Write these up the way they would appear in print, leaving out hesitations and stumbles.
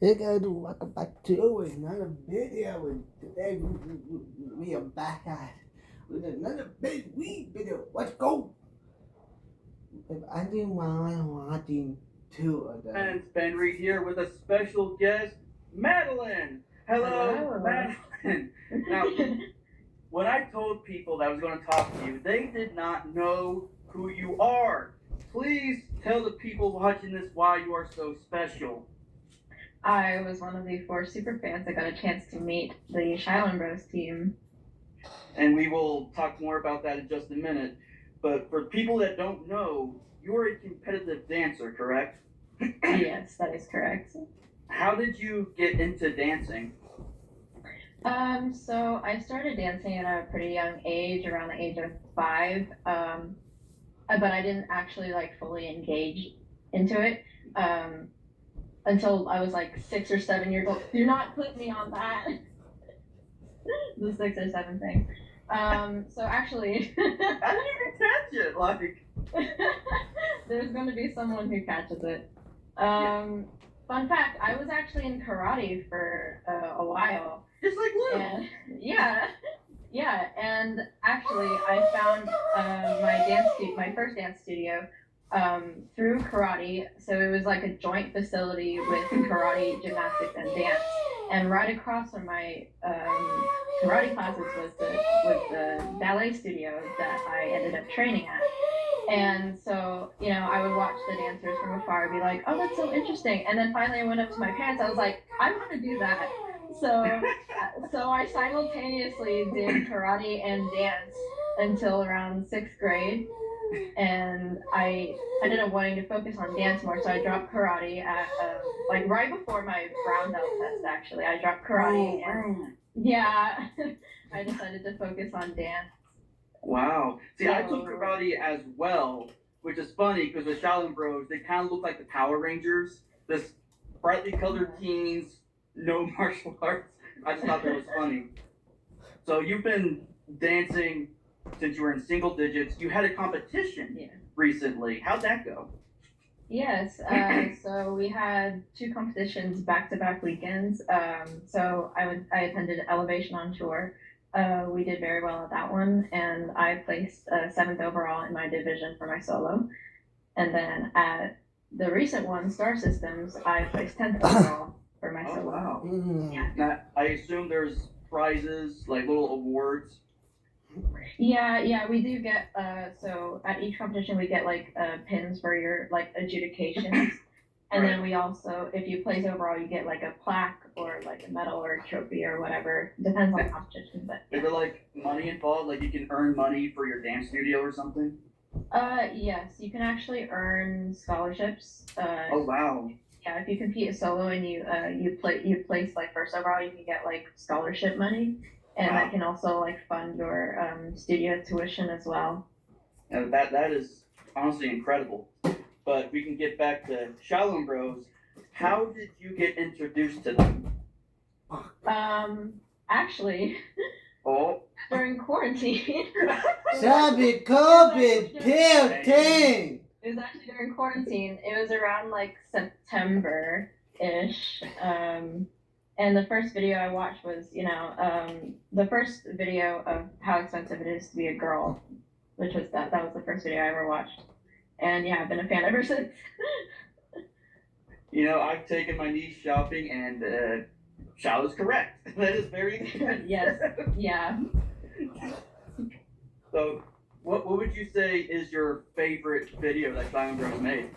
Hey guys, welcome back to another video. And today we are back at with another big week video. Let's go! I think while I'm watching two of them. And it's Ben Reed here with a special guest, Madeline. Hello. Madeline. Now, when I told people that I was going to talk to you, they did not know who you are. Please tell the people watching this why you are so special. I was one of the 4 super fans that got a chance to meet the Shiloh Bros team. And we will talk more about that in just a minute. But for people that don't know, you're a competitive dancer, correct? Yes, that is correct. How did you get into dancing? So I started dancing at a pretty young age, around the age of 5. But I didn't actually fully engage into it. Until I was 6 or 7 years old. Do not put me on that. The 6 or 7 thing. So actually, I didn't even catch it. There's going to be someone who catches it. Fun fact: I was actually in karate for a while. Just like Lou. And, yeah. And actually, I found my first dance studio. Through karate, so it was like a joint facility with karate, gymnastics, and dance. And right across from my karate classes was the ballet studio that I ended up training at. And so, I would watch the dancers from afar and be like, oh, that's so interesting. And then finally I went up to my parents, I was like, I want to do that. So I simultaneously did karate and dance until around 6th grade. And I ended up wanting to focus on dance more, so I dropped karate at right before my brown belt test. Actually, I dropped karate, and I decided to focus on dance. Wow. See, I took karate as well, which is funny because the Shaolin Bros, they kind of look like the Power Rangers. This brightly colored teens, no martial arts. I just thought that was funny. So you've been dancing since you were in single digits. You had a competition recently. How'd that go? Yes, so we had 2 competitions back-to-back weekends. So I attended Elevation on Tour. We did very well at that one, and I placed 7th overall in my division for my solo. And then at the recent one, Star Systems, I placed 10th overall for my solo. Wow. Yeah. Now, I assume there's prizes, like little awards. Yeah, we do get so at each competition we get pins for your adjudications. And then we also, if you place overall, you get a plaque or a medal or a trophy or whatever. Depends on the competition, but Is there money involved? Like you can earn money for your dance studio or something? Yes, you can actually earn scholarships. Oh wow. Yeah, if you compete a solo and you place first overall, you can get scholarship money. And that can also fund your studio tuition as well. And that is honestly incredible. But we can get back to Shaolin Bros. How did you get introduced to them? Actually, during quarantine. Sabi COVID 15. It was actually during quarantine. It was around September-ish. And the first video I watched was, the first video of how expensive it is to be a girl, which was that was the first video I ever watched. And yeah, I've been a fan ever since. I've taken my niece shopping, and Shao is correct. That is very expensive. Yes, yeah. So, what would you say is your favorite video that Shaolin Bros made?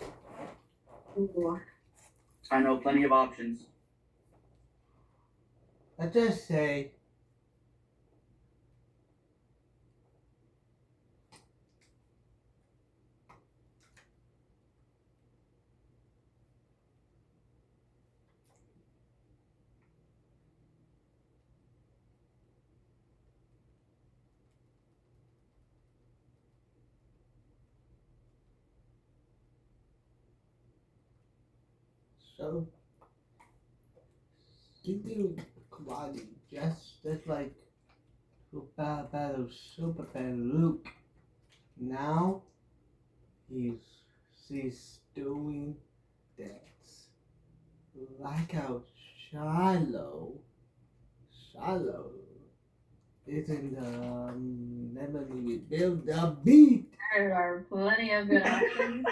Ooh. I know plenty of options. I just say so give you karate just like Battle Superman Luke. Now he's doing dance like how Shiloh. Shiloh. It's in the memory build the beat. There are plenty of good options.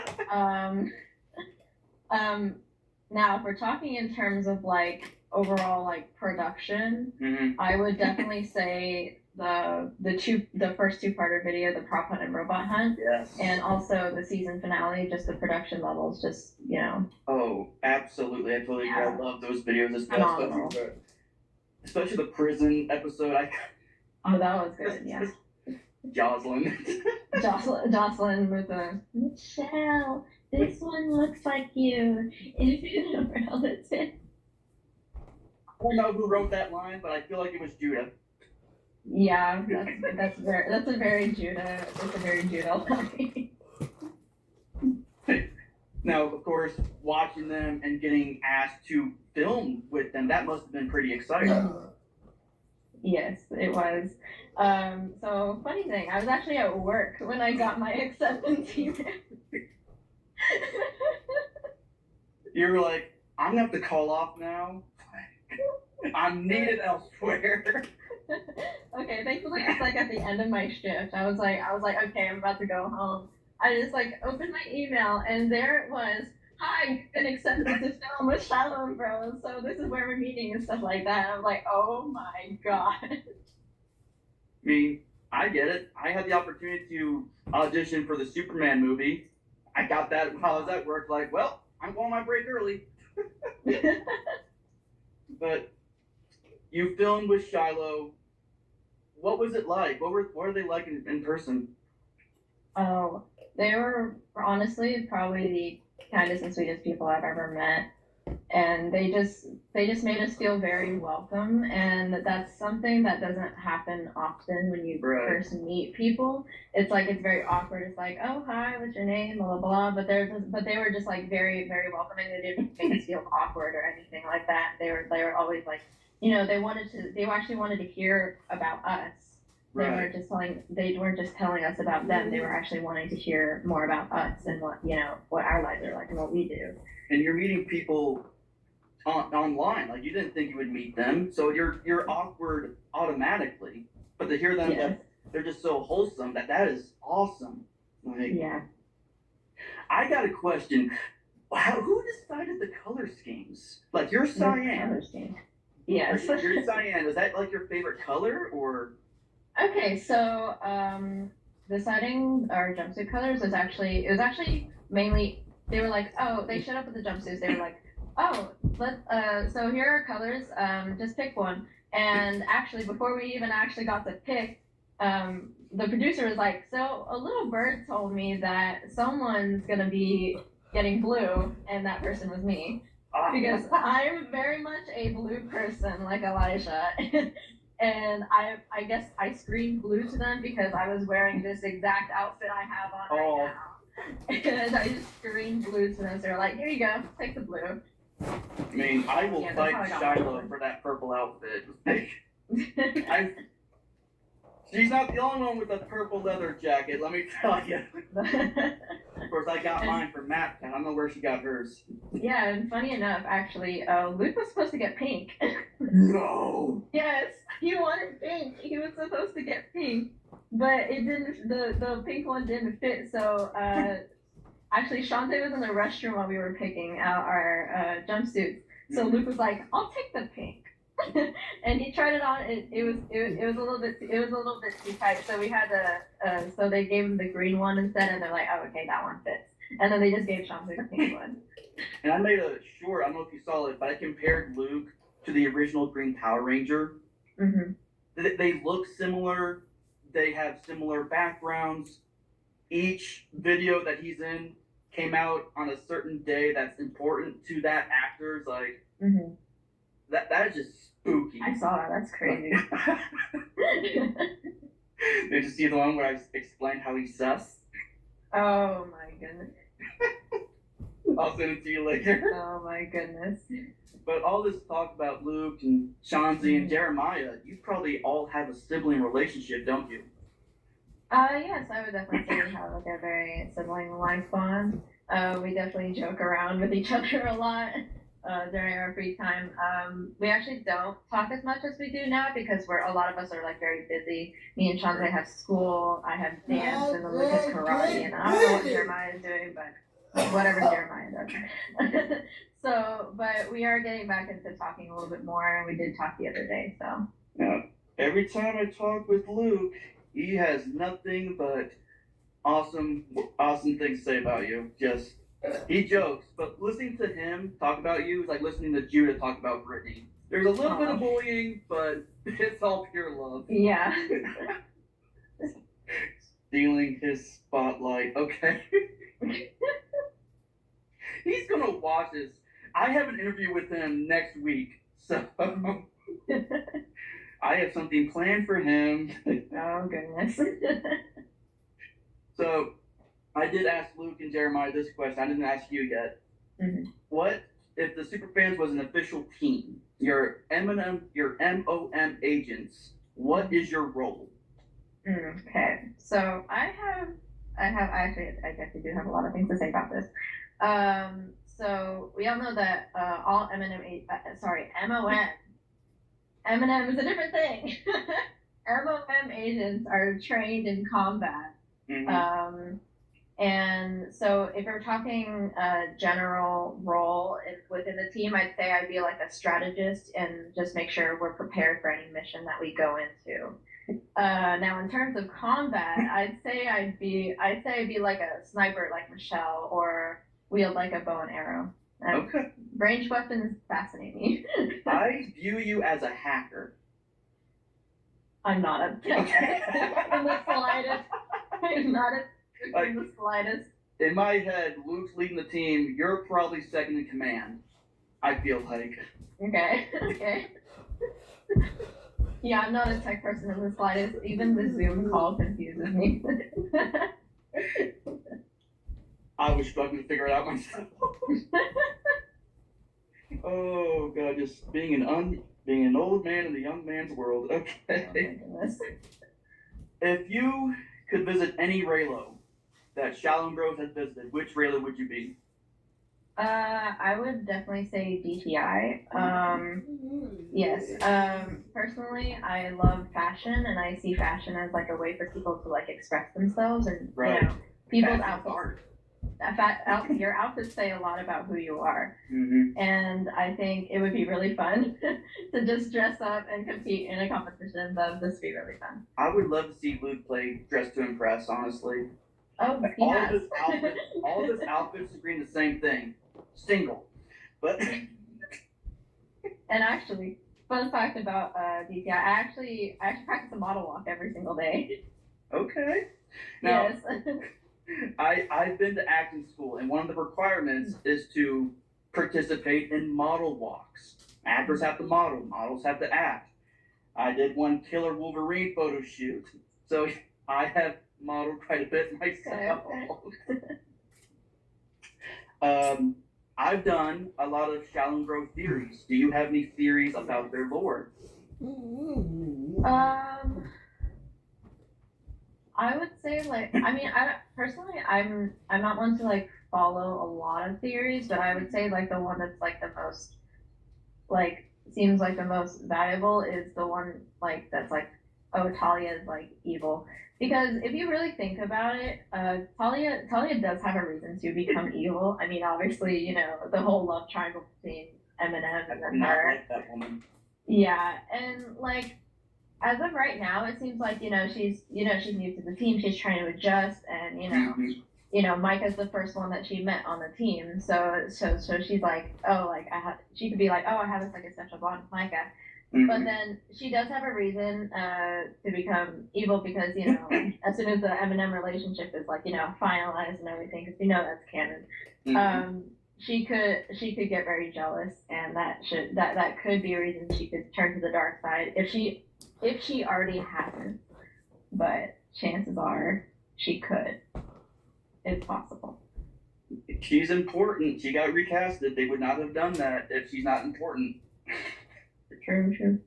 Now, if we're talking in terms of like overall like production, I would definitely say the first two-parter video, the prop hunt and robot hunt, Yes. and also the season finale. Just the production levels, just Oh, absolutely! I totally agree. Yeah. I love those videos as well, Phenomenal. especially the prison episode. Oh, that was good. Yeah. Jocelyn. Jocelyn with a Michelle. This one looks like you. If you know relative. I don't know who wrote that line, but I feel like it was Judah. Yeah, that's a very Judah. It's a very Judah line. Now, of course, watching them and getting asked to film with them, that must have been pretty exciting. Yes, it was. So funny thing, I was actually at work when I got my acceptance email. You were like, I'm gonna have to call off now. I'm needed elsewhere. Okay, thankfully it's like at the end of my shift. I was like, okay, I'm about to go home. I just like opened my email and there it was. Hi, you've been accepted to film with Shiloh Bros. So this is where we're meeting and stuff like that. I was like, oh my god. I mean, I get it. I had the opportunity to audition for the Superman movie. I got that while I was at work. Like, well, I'm going on my break early. But you filmed with Shiloh. What was it like? What are they like in person? Oh, they were honestly probably the kindest and sweetest people I've ever met. And they just made us feel very welcome, and that's something that doesn't happen often when you first meet people. It's like it's very awkward. It's like, oh hi, what's your name, blah blah blah. But they were just like very very welcoming. They didn't make us feel awkward or anything like that. They were always like, they actually wanted to hear about us. They weren't just telling us about them. They were actually wanting to hear more about us and what our lives are like and what we do. And you're meeting people online, like you didn't think you would meet them, so you're awkward automatically. But to hear them, that they're just so wholesome, that is awesome. Like, yeah. I got a question. Who decided the color schemes? Like your cyan. Yes. Your cyan, is that like your favorite color or? Okay, so deciding our jumpsuit colors was actually mainly they were like, oh, they showed up with the jumpsuits. They were like, oh, so here are colors. Just pick one. And actually, before we even actually got to pick, the producer was like, so a little bird told me that someone's gonna be getting blue, and that person was me, because I'm very much a blue person, like Elijah. And I guess I screamed blue to them because I was wearing this exact outfit I have on right now. And I just screamed blue to them. So they're like, here you go, take the blue. I mean, I will fight Shiloh for that purple outfit. She's not the only one with a purple leather jacket, let me tell you. Of course, I got mine from Matt. I don't know where she got hers. Yeah, and funny enough, actually, Luke was supposed to get pink. No! Yes, he wanted pink. He was supposed to get pink, but it didn't. The pink one didn't fit. So actually, Shante was in the restroom while we were picking out our jumpsuits. So Luke was like, "I'll take the pink." And he tried it on. It was a little bit too tight. So we had to. So they gave him the green one instead, and they're like, "Oh, okay, that one fits." And then they just gave Shante the pink one. And I made a short. I don't know if you saw it, but I compared Luke to the original Green Power Ranger. Mm-hmm. They look similar. They have similar backgrounds. Each video that he's in came out on a certain day that's important to that actor's like. Mm-hmm. That is just spooky. I saw that. That's crazy. Did you see the one where I explained how he's sus? Oh my goodness. I'll send it to you later. Oh my goodness. But all this talk about Luke and Shanzi and Jeremiah, you probably all have a sibling relationship, don't you? Yes, I would definitely say we have like a very sibling-like bond. We definitely joke around with each other a lot. during our free time. We actually don't talk as much as we do now because a lot of us are like very busy. Me and Chante have school, I have dance, and then Luke has karate, and I don't know what Jeremiah is doing, but whatever Jeremiah does. So, but we are getting back into talking a little bit more, and we did talk the other day, so. Now, every time I talk with Luke, he has nothing but awesome things to say about you. Just, he jokes, but listening to him talk about you is like listening to Judah talk about Brittany. There's a little bit of bullying, but it's all pure love. Yeah. Stealing his spotlight. Okay. He's gonna watch this. I have an interview with him next week, so I have something planned for him. Oh, goodness. So, I did ask Luke and Jeremiah this question. I didn't ask you yet. Mm-hmm. What if the Superfans was an official team? Your MOM agents. What is your role? Okay, so I actually do have a lot of things to say about this. So we all know that all M&M is a different thing. MOM agents are trained in combat. Mm-hmm. And so if we're talking general role within the team, I'd say I'd be like a strategist and just make sure we're prepared for any mission that we go into. Now in terms of combat, I'd say I'd be like a sniper like Michelle, or wield like a bow and arrow. Okay. Ranged weapons fascinate me. I view you as a hacker. I'm not a in the slightest. I'm not in the slightest. In my head, Luke's leading the team. You're probably second in command. I feel like. Okay. Yeah, I'm not a tech person in the slightest. Even the Zoom call confuses me. I was struggling to figure it out myself. Oh God, just being an old man in the young man's world. Okay. Oh my goodness. If you could visit any Raylo that Shalom Bros has visited, which Raylo would you be? I would definitely say DTI. Yes. Personally, I love fashion, and I see fashion as like a way for people to like express themselves, and Right. you know, people's Fashion's outfits. art. Your outfits say a lot about who you are. Mm-hmm. And I think it would be really fun to just dress up and compete in a competition. That would just be really fun. I would love to see Luke play Dress to Impress, honestly. Oh, he all has. of his outfits scream the same thing. Single. But And actually, fun fact about DTI, I actually practice a model walk every single day. okay. Now, Yes. I've been to acting school, and one of the requirements is to participate in model walks. Actors have to model, models have to act. I did one Killer Wolverine photo shoot, so I have modeled quite a bit myself. Okay. I've done a lot of Shalom Grove theories. Do you have any theories about their lore? I would say I'm not one to like follow a lot of theories, but I would say like the one that's like the most seems like the most valuable is the one like that's like, oh, Talia is like evil. Because if you really think about it, Talia does have a reason to become evil. I mean, obviously, you know, the whole love triangle between Eminem and then Not her. like that woman. Yeah, and like as of right now, it seems like she's new to the team. She's trying to adjust, and Micah's the first one that she met on the team. So she's like, oh, like she could be like, oh, I have this like a special bond with Micah. Mm-hmm. But then she does have a reason to become evil because as soon as the Eminem relationship is like finalized and everything, because that's canon. Mm-hmm. She could get very jealous, and that could be a reason she could turn to the dark side if she already hasn't. But chances are she could. It's possible. She's important. She got recasted. They would not have done that if she's not important. True.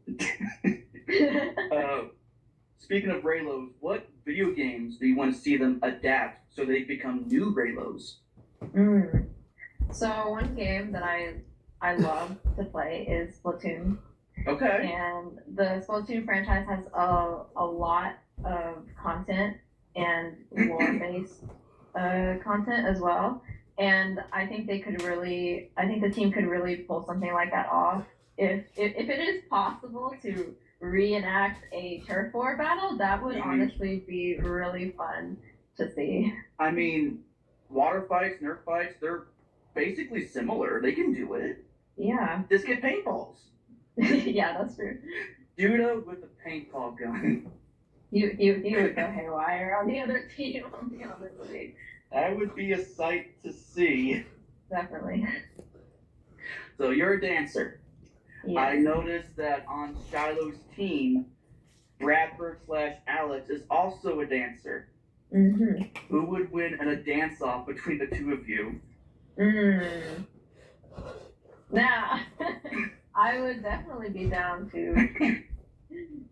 Speaking of Raylos, what video games do you want to see them adapt so they become new Raylos? So one game that I I love to play is Splatoon. Okay. And the Splatoon franchise has a lot of content and lore-based content as well. And I think the team could really pull something like that off. If it is possible to reenact a turf war battle, that would honestly be really fun to see. I mean, water fights, Nerf fights, they're basically similar. They can do it. Yeah. Just get paintballs. Yeah, that's true. Judah with a paintball gun. You would go haywire on the other team on the other league. That would be a sight to see. Definitely. So you're a dancer. Yeah. I noticed that on Shiloh's team, Bradford/Alex is also a dancer. Mm-hmm. Who would win in a dance-off between the two of you? Now, I would definitely be down to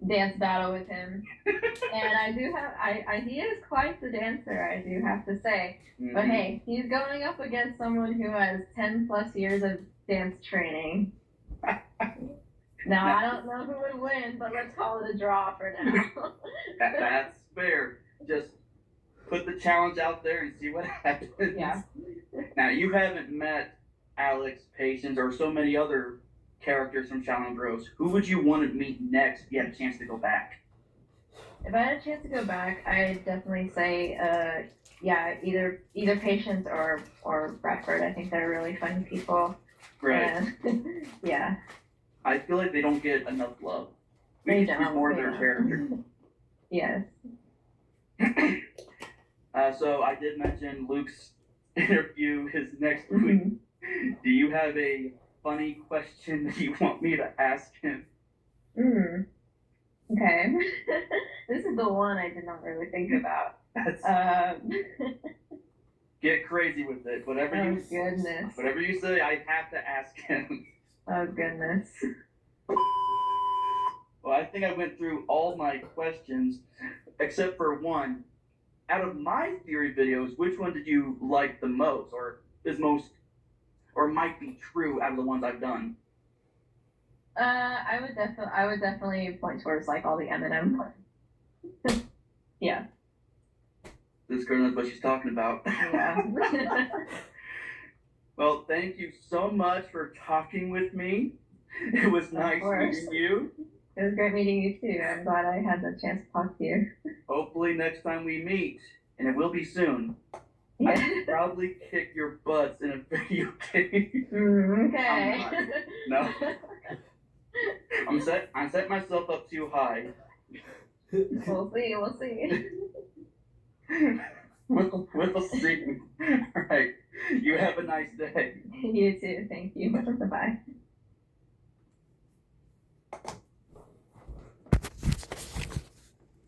dance battle with him. And I do have, he is quite the dancer, I do have to say. Mm-hmm. But hey, he's going up against someone who has 10 plus years of dance training. Now, I don't know who would win, but let's call it a draw for now. That's fair. Just put the challenge out there and see what happens. Yeah. Now, you haven't met Alex, Patience, or so many other characters from Shaolin Bros. Who would you want to meet next if you had a chance to go back? If I had a chance to go back, I'd definitely say, either Patience or Bradford. I think they're really fun people. Right. And, yeah. I feel like they don't get enough love. We They need to use don't, more of they their don't. character. Yes. So I did mention Luke's interview is next week. Mm-hmm. Do you have a funny question that you want me to ask him? Okay. This is the one I did not really think about. Get crazy with it. Whatever you say, I have to ask him. Oh goodness. Well, I think I went through all my questions except for one. Out of my theory videos, which one did you like the most, or might be true out of the ones I've done? I would definitely point towards like all the Eminem. Yeah. This girl knows what she's talking about. Yeah. Well, thank you so much for talking with me. It was nice meeting you. It was great meeting you too. I'm glad I had the chance to talk to you. Hopefully next time we meet, and it will be soon, Yeah. I can probably kick your butts in a video game. Okay. No. I set myself up too high. We'll see. We'll see. All right. You have a nice day. You too. Thank you. Bye.